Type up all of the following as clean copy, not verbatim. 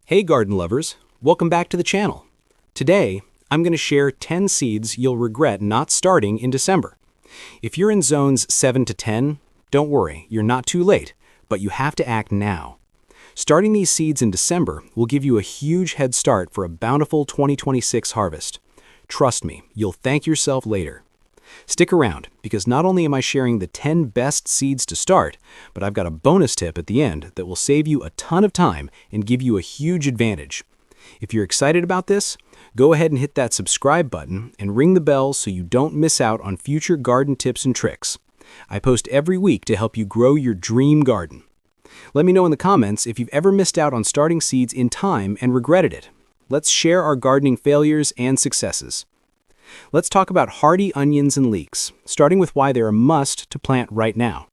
Hey garden lovers, welcome back to the channel. Today, I'm going to share 10 seeds you'll regret not starting in December. If you're in zones 7 to 10, don't worry, you're not too late, but you have to act now. Starting these seeds in December will give you a huge head start for a bountiful 2026 harvest. Trust me, you'll thank yourself later. Stick around, because not only am I sharing the 10 best seeds to start, but I've got a bonus tip at the end that will save you a ton of time and give you a huge advantage. If you're excited about this, go ahead and hit that subscribe button and ring the bell so you don't miss out on future garden tips and tricks. I post every week to help you grow your dream garden. Let me know in the comments if you've ever missed out on starting seeds in time and regretted it. Let's share our gardening failures and successes. Let's talk about hardy onions and leeks, starting with why they're a must to plant right now.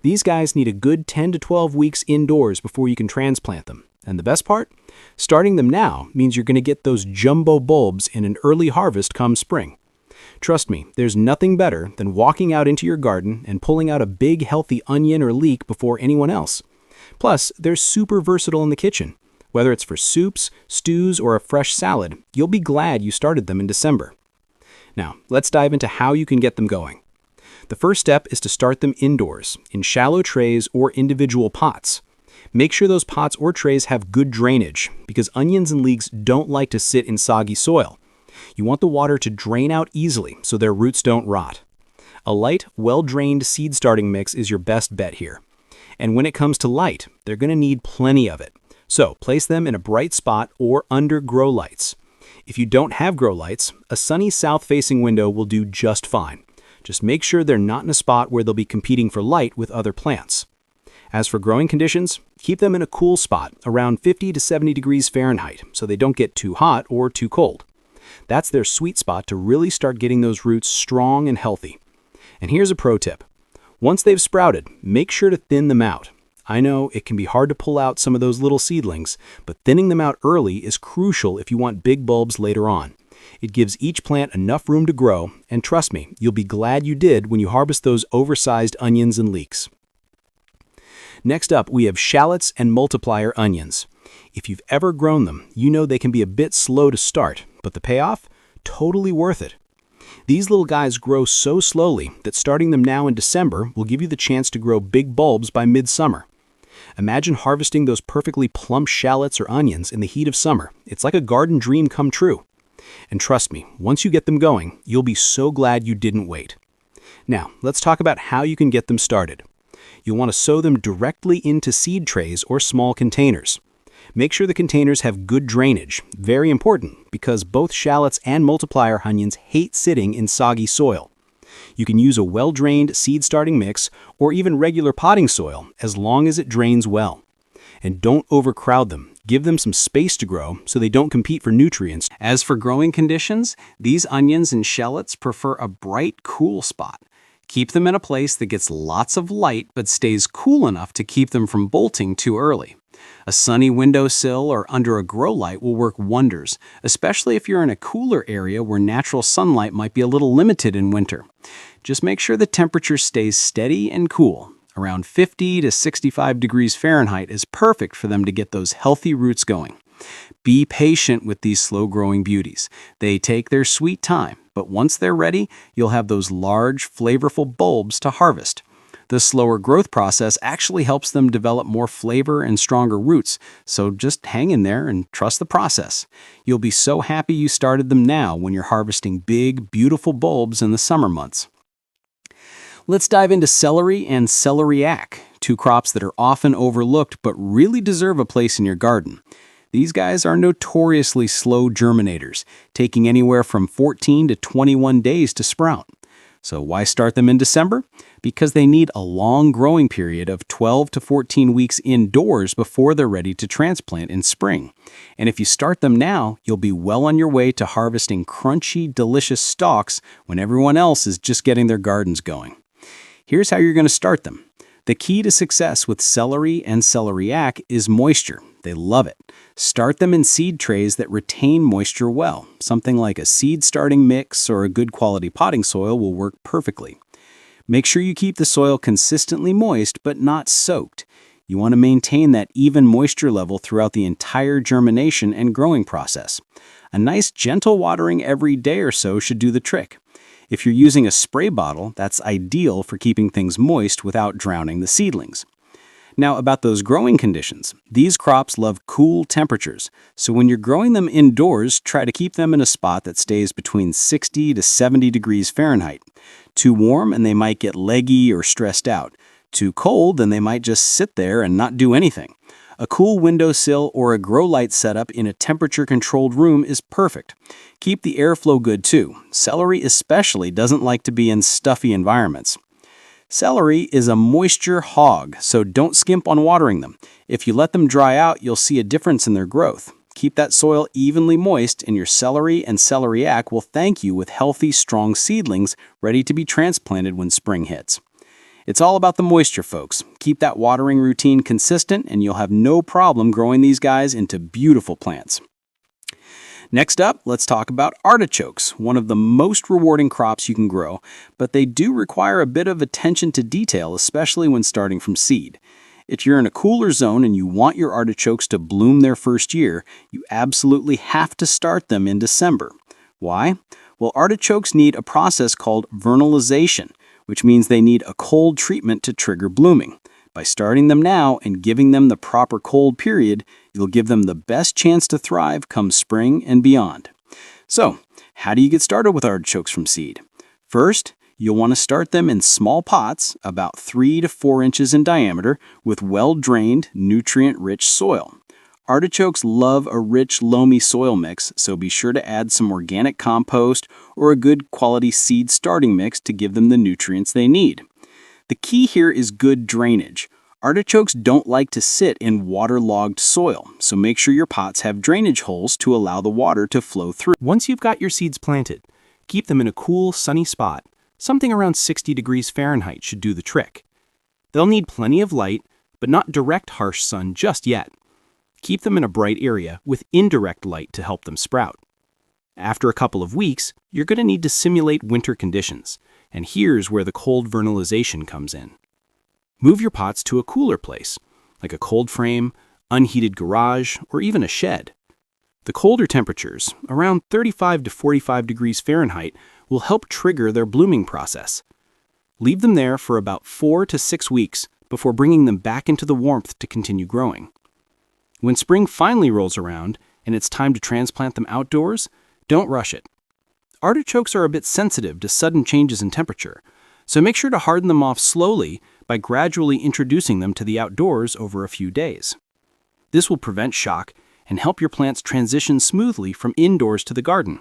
These guys need a good 10 to 12 weeks indoors before you can transplant them. And the best part? Starting them now means you're going to get those jumbo bulbs in an early harvest come spring. Trust me, there's nothing better than walking out into your garden and pulling out a big healthy onion or leek before anyone else. Plus, they're super versatile in the kitchen. Whether it's for soups, stews, or a fresh salad, you'll be glad you started them in December. Now, let's dive into how you can get them going. The first step is to start them indoors, in shallow trays or individual pots. Make sure those pots or trays have good drainage, because onions and leeks don't like to sit in soggy soil. You want the water to drain out easily so their roots don't rot. A light, well-drained seed starting mix is your best bet here. And when it comes to light, they're going to need plenty of it. So place them in a bright spot or under grow lights. If you don't have grow lights, a sunny south-facing window will do just fine. Just make sure they're not in a spot where they'll be competing for light with other plants. As for growing conditions, keep them in a cool spot around 50 to 70 degrees Fahrenheit so they don't get too hot or too cold. That's their sweet spot to really start getting those roots strong and healthy. And here's a pro tip. Once they've sprouted, make sure to thin them out. I know it can be hard to pull out some of those little seedlings, but thinning them out early is crucial if you want big bulbs later on. It gives each plant enough room to grow, and trust me, you'll be glad you did when you harvest those oversized onions and leeks. Next up, we have shallots and multiplier onions. If you've ever grown them, you know they can be a bit slow to start, but the payoff? Totally worth it. These little guys grow so slowly that starting them now in December will give you the chance to grow big bulbs by midsummer. Imagine harvesting those perfectly plump shallots or onions in the heat of summer. It's like a garden dream come true. And trust me, once you get them going, you'll be so glad you didn't wait. Now, let's talk about how you can get them started. You'll want to sow them directly into seed trays or small containers. Make sure the containers have good drainage, very important, because both shallots and multiplier onions hate sitting in soggy soil. You can use a well-drained seed starting mix or even regular potting soil as long as it drains well. And don't overcrowd them. Give them some space to grow so they don't compete for nutrients. As for growing conditions, these onions and shallots prefer a bright, cool spot. Keep them in a place that gets lots of light but stays cool enough to keep them from bolting too early. A sunny windowsill or under a grow light will work wonders, especially if you're in a cooler area where natural sunlight might be a little limited in winter. Just make sure the temperature stays steady and cool. Around 50 to 65 degrees Fahrenheit is perfect for them to get those healthy roots going. Be patient with these slow-growing beauties. They take their sweet time, but once they're ready, you'll have those large, flavorful bulbs to harvest. The slower growth process actually helps them develop more flavor and stronger roots, so just hang in there and trust the process. You'll be so happy you started them now when you're harvesting big, beautiful bulbs in the summer months. Let's dive into celery and celeriac, two crops that are often overlooked but really deserve a place in your garden. These guys are notoriously slow germinators, taking anywhere from 14 to 21 days to sprout. So why start them in December? Because they need a long growing period of 12 to 14 weeks indoors before they're ready to transplant in spring. And if you start them now, you'll be well on your way to harvesting crunchy, delicious stalks when everyone else is just getting their gardens going. Here's how you're going to start them. The key to success with celery and celeriac is moisture. They love it. Start them in seed trays that retain moisture well. Something like a seed starting mix or a good quality potting soil will work perfectly. Make sure you keep the soil consistently moist but not soaked. You want to maintain that even moisture level throughout the entire germination and growing process. A nice gentle watering every day or so should do the trick. If you're using a spray bottle, that's ideal for keeping things moist without drowning the seedlings. Now, about those growing conditions. These crops love cool temperatures, so when you're growing them indoors, try to keep them in a spot that stays between 60 to 70 degrees Fahrenheit. Too warm and they might get leggy or stressed out. Too cold, then they might just sit there and not do anything. A cool windowsill or a grow light setup in a temperature-controlled room is perfect. Keep the airflow good too. Celery especially doesn't like to be in stuffy environments. Celery is a moisture hog, so don't skimp on watering them. If you let them dry out, you'll see a difference in their growth. Keep that soil evenly moist, and your celery and celeriac will thank you with healthy, strong seedlings ready to be transplanted when spring hits. It's all about the moisture, folks. Keep that watering routine consistent, and you'll have no problem growing these guys into beautiful plants. Next up, let's talk about artichokes, one of the most rewarding crops you can grow, but they do require a bit of attention to detail, especially when starting from seed. If you're in a cooler zone and you want your artichokes to bloom their first year, you absolutely have to start them in December. Why? Well, artichokes need a process called vernalization, which means they need a cold treatment to trigger blooming. By starting them now and giving them the proper cold period, you'll give them the best chance to thrive come spring and beyond. So, how do you get started with artichokes from seed? First, you'll want to start them in small pots, about 3 to 4 inches in diameter, with well-drained, nutrient-rich soil. Artichokes love a rich, loamy soil mix, so be sure to add some organic compost or a good quality seed starting mix to give them the nutrients they need. The key here is good drainage. Artichokes don't like to sit in waterlogged soil, so make sure your pots have drainage holes to allow the water to flow through. Once you've got your seeds planted, keep them in a cool, sunny spot. Something around 60 degrees Fahrenheit should do the trick. They'll need plenty of light, but not direct harsh sun just yet. Keep them in a bright area with indirect light to help them sprout. After a couple of weeks, you're going to need to simulate winter conditions, and here's where the cold vernalization comes in. Move your pots to a cooler place, like a cold frame, unheated garage, or even a shed. The colder temperatures, around 35 to 45 degrees Fahrenheit, will help trigger their blooming process. Leave them there for about 4 to 6 weeks before bringing them back into the warmth to continue growing. When spring finally rolls around and it's time to transplant them outdoors, don't rush it. Artichokes are a bit sensitive to sudden changes in temperature, so make sure to harden them off slowly by gradually introducing them to the outdoors over a few days. This will prevent shock and help your plants transition smoothly from indoors to the garden.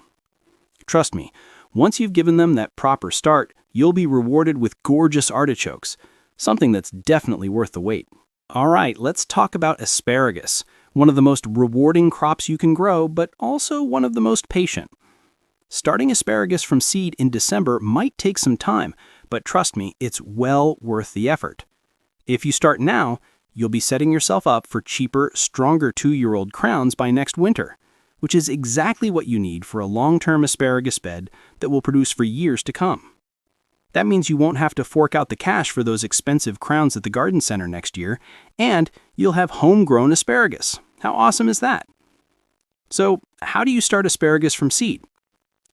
Trust me, once you've given them that proper start, you'll be rewarded with gorgeous artichokes, something that's definitely worth the wait. All right, let's talk about asparagus, one of the most rewarding crops you can grow, but also one of the most patient. Starting asparagus from seed in December might take some time, but trust me, it's well worth the effort. If you start now, you'll be setting yourself up for cheaper, stronger 2-year-old crowns by next winter, which is exactly what you need for a long-term asparagus bed that will produce for years to come. That means you won't have to fork out the cash for those expensive crowns at the garden center next year, and you'll have homegrown asparagus. How awesome is that? So, how do you start asparagus from seed?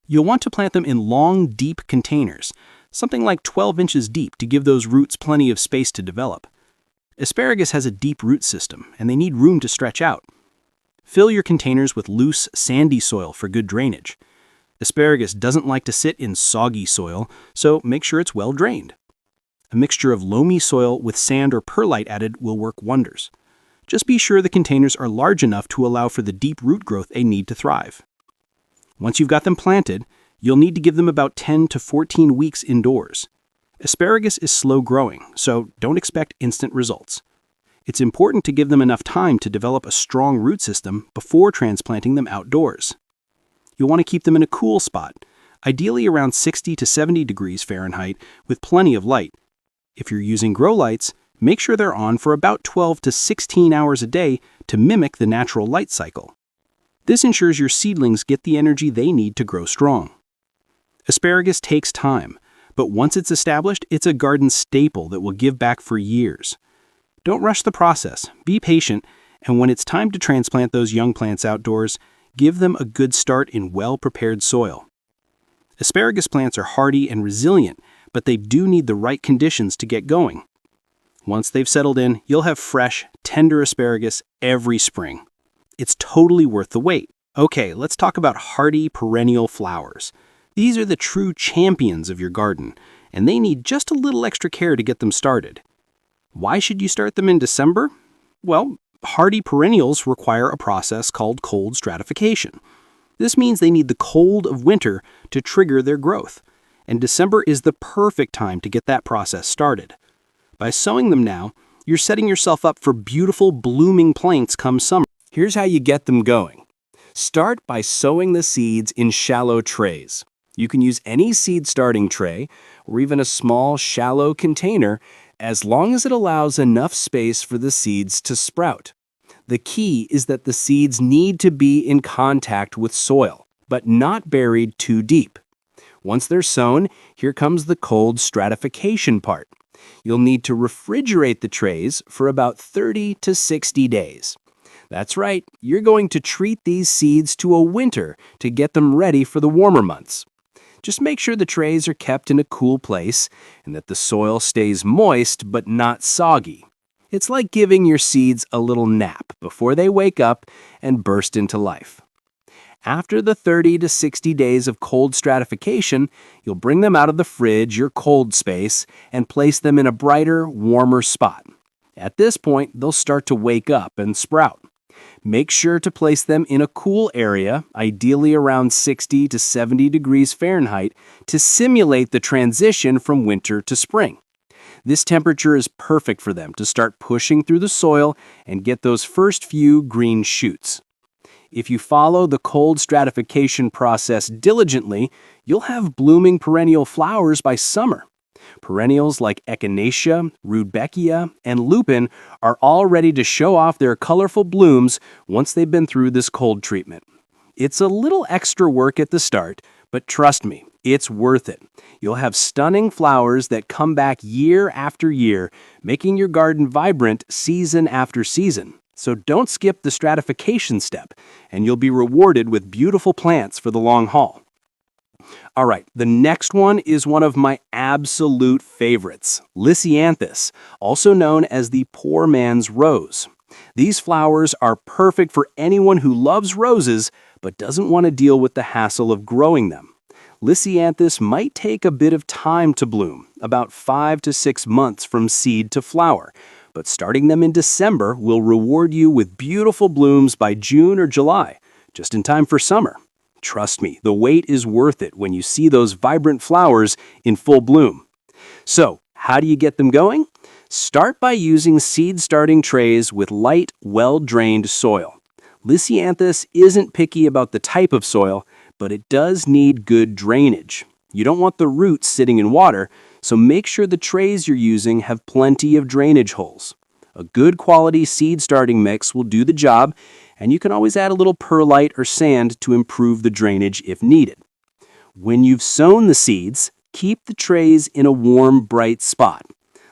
You'll want to plant them in long, deep containers, something like 12 inches deep to give those roots plenty of space to develop. Asparagus has a deep root system, and they need room to stretch out. Fill your containers with loose, sandy soil for good drainage. Asparagus doesn't like to sit in soggy soil, so make sure it's well drained. A mixture of loamy soil with sand or perlite added will work wonders. Just be sure the containers are large enough to allow for the deep root growth they need to thrive. Once you've got them planted, you'll need to give them about 10 to 14 weeks indoors. Asparagus is slow growing, so don't expect instant results. It's important to give them enough time to develop a strong root system before transplanting them outdoors. You'll want to keep them in a cool spot, ideally around 60 to 70 degrees Fahrenheit with plenty of light. If you're using grow lights, make sure they're on for about 12 to 16 hours a day to mimic the natural light cycle. This ensures your seedlings get the energy they need to grow strong. Asparagus takes time, but once it's established, it's a garden staple that will give back for years. Don't rush the process. Be patient, and when it's time to transplant those young plants outdoors, give them a good start in well-prepared soil. Asparagus plants are hardy and resilient, but they do need the right conditions to get going. Once they've settled in, you'll have fresh, tender asparagus every spring. It's totally worth the wait. Okay, let's talk about hardy perennial flowers. These are the true champions of your garden, and they need just a little extra care to get them started. Why should you start them in December? Well, hardy perennials require a process called cold stratification. This means they need the cold of winter to trigger their growth, and December is the perfect time to get that process started. By sowing them now, you're setting yourself up for beautiful blooming plants come summer. Here's how you get them going. Start by sowing the seeds in shallow trays. You can use any seed starting tray or even a small shallow container as long as it allows enough space for the seeds to sprout. The key is that the seeds need to be in contact with soil, but not buried too deep. Once they're sown, here comes the cold stratification part. You'll need to refrigerate the trays for about 30 to 60 days. That's right, you're going to treat these seeds to a winter to get them ready for the warmer months. Just make sure the trays are kept in a cool place and that the soil stays moist but not soggy. It's like giving your seeds a little nap before they wake up and burst into life. After the 30 to 60 days of cold stratification, you'll bring them out of the fridge, your cold space, and place them in a brighter, warmer spot. At this point, they'll start to wake up and sprout. Make sure to place them in a cool area, ideally around 60 to 70 degrees Fahrenheit, to simulate the transition from winter to spring. This temperature is perfect for them to start pushing through the soil and get those first few green shoots. If you follow the cold stratification process diligently, you'll have blooming perennial flowers by summer. Perennials like Echinacea, Rudbeckia, and Lupin are all ready to show off their colorful blooms once they've been through this cold treatment. It's a little extra work at the start, but trust me, it's worth it. You'll have stunning flowers that come back year after year, making your garden vibrant season after season. So don't skip the stratification step, and you'll be rewarded with beautiful plants for the long haul. All right, the next one is one of my absolute favorites, Lisianthus, also known as the poor man's rose. These flowers are perfect for anyone who loves roses but doesn't want to deal with the hassle of growing them. Lisianthus might take a bit of time to bloom, about 5 to 6 months from seed to flower, but starting them in December will reward you with beautiful blooms by June or July, just in time for summer. Trust me, the wait is worth it when you see those vibrant flowers in full bloom. So, how do you get them going? Start by using seed starting trays with light, well-drained soil. Lisianthus isn't picky about the type of soil, but it does need good drainage. You don't want the roots sitting in water, so make sure the trays you're using have plenty of drainage holes. A good quality seed starting mix will do the job, and you can always add a little perlite or sand to improve the drainage if needed. When you've sown the seeds, keep the trays in a warm, bright spot.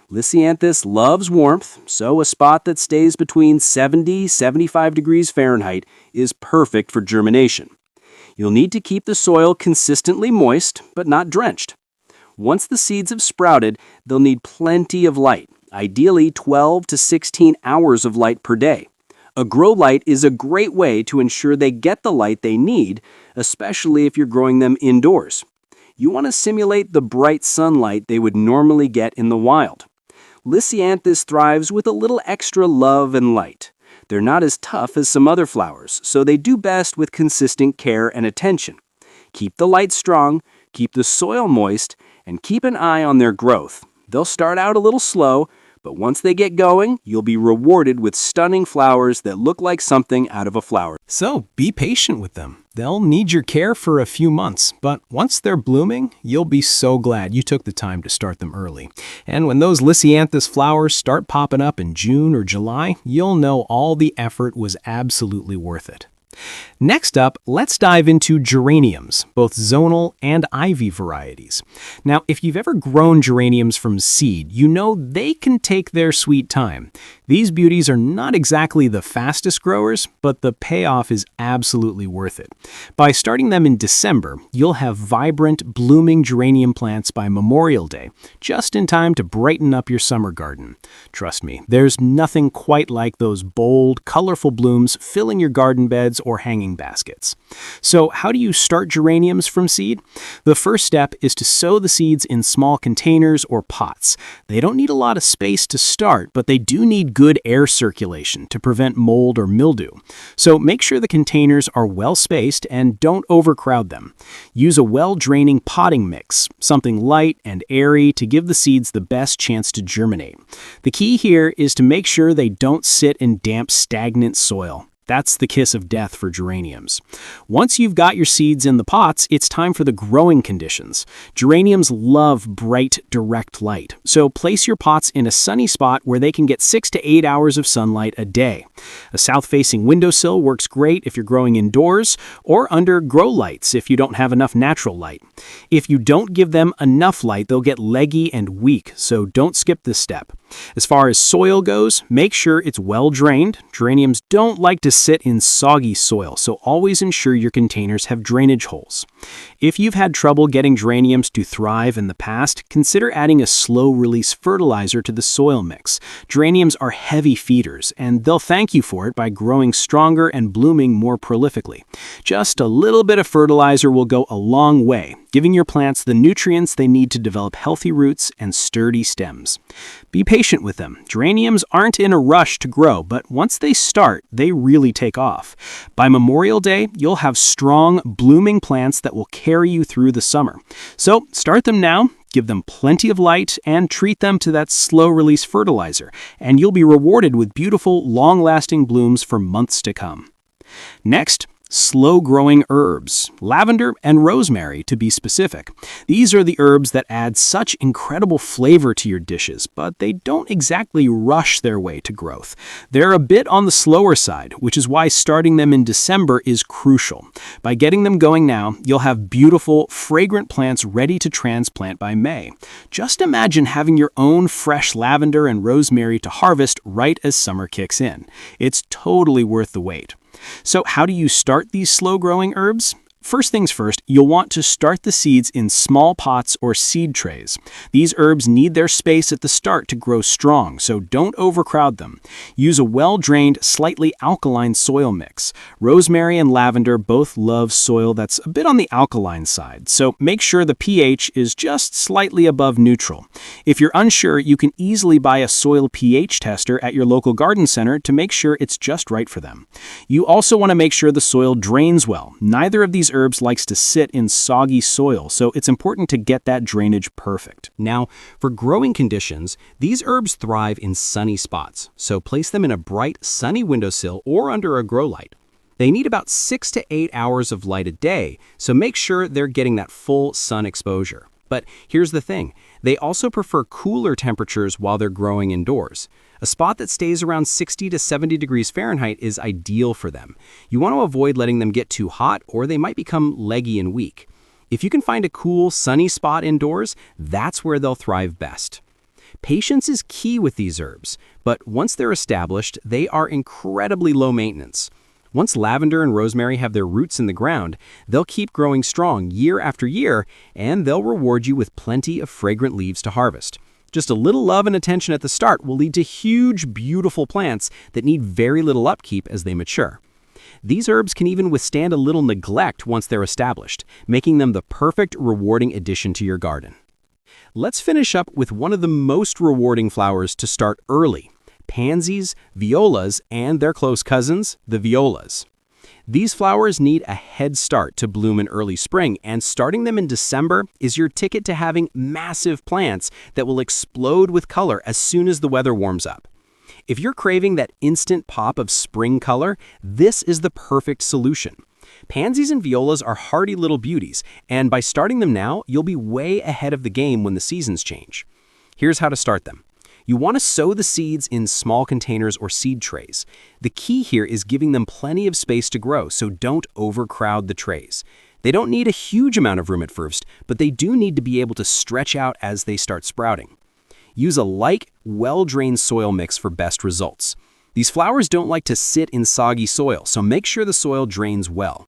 Lisianthus loves warmth, so a spot that stays between 70 and 75 degrees Fahrenheit is perfect for germination. You'll need to keep the soil consistently moist, but not drenched. Once the seeds have sprouted, they'll need plenty of light, ideally 12 to 16 hours of light per day. A grow light is a great way to ensure they get the light they need, especially if you're growing them indoors. You want to simulate the bright sunlight they would normally get in the wild. Lisianthus thrives with a little extra love and light. They're not as tough as some other flowers, so they do best with consistent care and attention. Keep the light strong, keep the soil moist, and keep an eye on their growth. They'll start out a little slow, but once they get going, you'll be rewarded with stunning flowers that look like something out of a flower. So be patient with them. They'll need your care for a few months, but once they're blooming, you'll be so glad you took the time to start them early. And when those Lisianthus flowers start popping up in June or July, you'll know all the effort was absolutely worth it. Next up, let's dive into geraniums, both zonal and ivy varieties. Now, if you've ever grown geraniums from seed, you know they can take their sweet time. These beauties are not exactly the fastest growers, but the payoff is absolutely worth it. By starting them in December, you'll have vibrant, blooming geranium plants by Memorial Day, just in time to brighten up your summer garden. Trust me, there's nothing quite like those bold, colorful blooms filling your garden beds or hanging baskets. So how do you start geraniums from seed? The first step is to sow the seeds in small containers or pots. They don't need a lot of space to start, but they do need good air circulation to prevent mold or mildew. So make sure the containers are well spaced and don't overcrowd them. Use a well-draining potting mix, something light and airy to give the seeds the best chance to germinate. The key here is to make sure they don't sit in damp, stagnant soil. That's the kiss of death for geraniums. Once you've got your seeds in the pots, it's time for the growing conditions. Geraniums love bright, direct light, so place your pots in a sunny spot where they can get 6 to 8 hours of sunlight a day. A south-facing windowsill works great if you're growing indoors, or under grow lights if you don't have enough natural light. If you don't give them enough light, they'll get leggy and weak, so don't skip this step. As far as soil goes, make sure it's well drained. Geraniums don't like to sit in soggy soil, so always ensure your containers have drainage holes. If you've had trouble getting geraniums to thrive in the past, consider adding a slow-release fertilizer to the soil mix. Geraniums are heavy feeders, and they'll thank you for it by growing stronger and blooming more prolifically. Just a little bit of fertilizer will go a long way, giving your plants the nutrients they need to develop healthy roots and sturdy stems. Be patient with them. Geraniums aren't in a rush to grow, but once they start, they really take off. By Memorial Day, you'll have strong, blooming plants that will carry you through the summer. So start them now, give them plenty of light, and treat them to that slow-release fertilizer, and you'll be rewarded with beautiful, long-lasting blooms for months to come. Next, slow-growing herbs, lavender and rosemary to be specific. These are the herbs that add such incredible flavor to your dishes, but they don't exactly rush their way to growth. They're a bit on the slower side, which is why starting them in December is crucial. By getting them going now, you'll have beautiful, fragrant plants ready to transplant by May. Just imagine having your own fresh lavender and rosemary to harvest right as summer kicks in. It's totally worth the wait. So how do you start these slow-growing herbs? First things first, you'll want to start the seeds in small pots or seed trays. These herbs need their space at the start to grow strong, so don't overcrowd them. Use a well-drained, slightly alkaline soil mix. Rosemary and lavender both love soil that's a bit on the alkaline side, so make sure the pH is just slightly above neutral. If you're unsure, you can easily buy a soil pH tester at your local garden center to make sure it's just right for them. You also want to make sure the soil drains well. Neither of these herbs likes to sit in soggy soil, so it's important to get that drainage perfect. Now, for growing conditions, these herbs thrive in sunny spots, so place them in a bright, sunny windowsill or under a grow light. They need about 6 to 8 hours of light a day, so make sure they're getting that full sun exposure. But here's the thing, they also prefer cooler temperatures while they're growing indoors. A spot that stays around 60 to 70 degrees Fahrenheit is ideal for them. You want to avoid letting them get too hot or they might become leggy and weak. If you can find a cool, sunny spot indoors, that's where they'll thrive best. Patience is key with these herbs, but once they're established, they are incredibly low maintenance. Once lavender and rosemary have their roots in the ground, they'll keep growing strong year after year, and they'll reward you with plenty of fragrant leaves to harvest. Just a little love and attention at the start will lead to huge, beautiful plants that need very little upkeep as they mature. These herbs can even withstand a little neglect once they're established, making them the perfect, rewarding addition to your garden. Let's finish up with one of the most rewarding flowers to start early: pansies, violas, and their close cousins, the violas. These flowers need a head start to bloom in early spring, and starting them in December is your ticket to having massive plants that will explode with color as soon as the weather warms up. If you're craving that instant pop of spring color, this is the perfect solution. Pansies and violas are hardy little beauties, and by starting them now, you'll be way ahead of the game when the seasons change. Here's how to start them. You want to sow the seeds in small containers or seed trays. The key here is giving them plenty of space to grow, so don't overcrowd the trays. They don't need a huge amount of room at first, but they do need to be able to stretch out as they start sprouting. Use a light, well-drained soil mix for best results. These flowers don't like to sit in soggy soil, so make sure the soil drains well.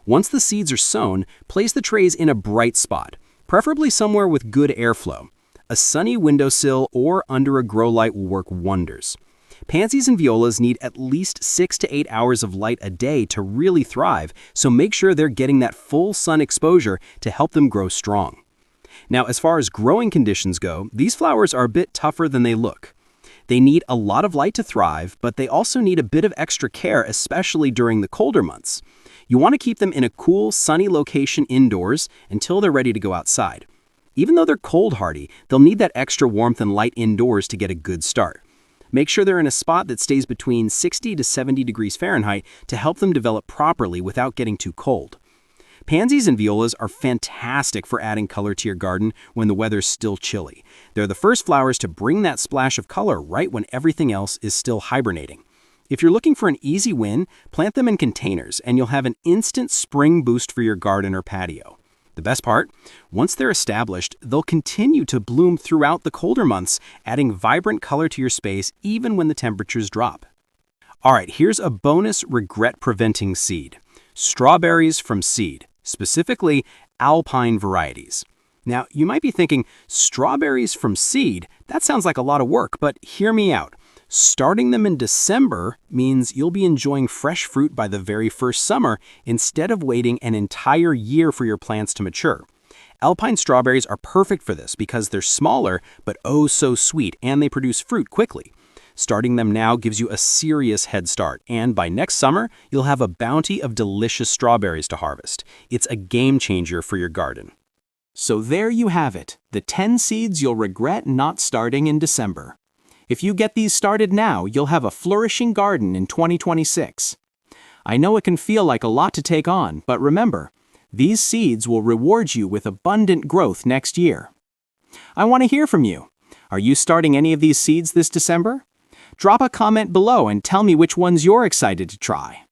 Once the seeds are sown, place the trays in a bright spot, preferably somewhere with good airflow. A sunny windowsill or under a grow light will work wonders. Pansies and violas need at least 6 to 8 hours of light a day to really thrive, so make sure they're getting that full sun exposure to help them grow strong. Now, as far as growing conditions go, these flowers are a bit tougher than they look. They need a lot of light to thrive, but they also need a bit of extra care, especially during the colder months. You want to keep them in a cool, sunny location indoors until they're ready to go outside. Even though they're cold hardy, they'll need that extra warmth and light indoors to get a good start. Make sure they're in a spot that stays between 60 to 70 degrees Fahrenheit to help them develop properly without getting too cold. Pansies and violas are fantastic for adding color to your garden when the weather's still chilly. They're the first flowers to bring that splash of color right when everything else is still hibernating. If you're looking for an easy win, plant them in containers and you'll have an instant spring boost for your garden or patio. The best part? Once they're established, they'll continue to bloom throughout the colder months, adding vibrant color to your space even when the temperatures drop. All right, here's a bonus regret-preventing seed. Strawberries from seed, specifically alpine varieties. Now, you might be thinking, strawberries from seed? That sounds like a lot of work, but hear me out. Starting them in December means you'll be enjoying fresh fruit by the very first summer instead of waiting an entire year for your plants to mature. Alpine strawberries are perfect for this because they're smaller but oh so sweet and they produce fruit quickly. Starting them now gives you a serious head start, and by next summer, you'll have a bounty of delicious strawberries to harvest. It's a game changer for your garden. So there you have it, the 10 seeds you'll regret not starting in December. If you get these started now, you'll have a flourishing garden in 2026. I know it can feel like a lot to take on, but remember, these seeds will reward you with abundant growth next year. I want to hear from you. Are you starting any of these seeds this December? Drop a comment below and tell me which ones you're excited to try.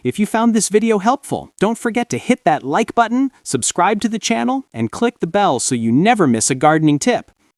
If you found this video helpful, don't forget to hit that like button, subscribe to the channel, and click the bell so you never miss a gardening tip.